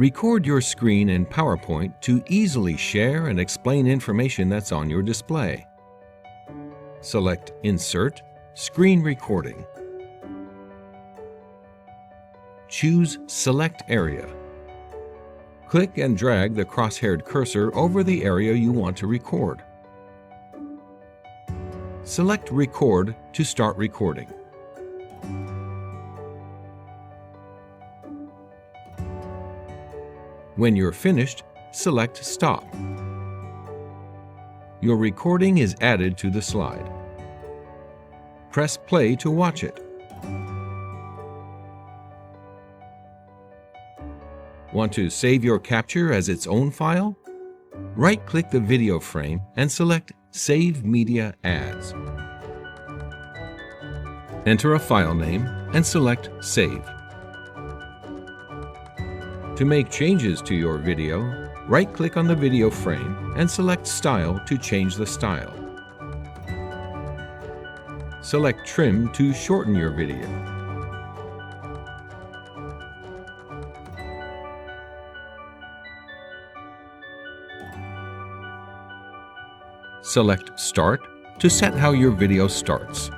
Record your screen in PowerPoint to easily share and explain information that's on your display. Select Insert, Screen Recording. Choose Select Area. Click and drag the crosshaired cursor over the area you want to record. Select Record to start recording. When you're finished, select Stop. Your recording is added to the slide. Press play to watch it. Want to save your capture as its own file? Right-click the video frame and select Save Media As. Enter a file name and select Save. To make changes to your video, right-click on the video frame and select Style to change the style. Select Trim to shorten your video. Select Start to set how your video starts.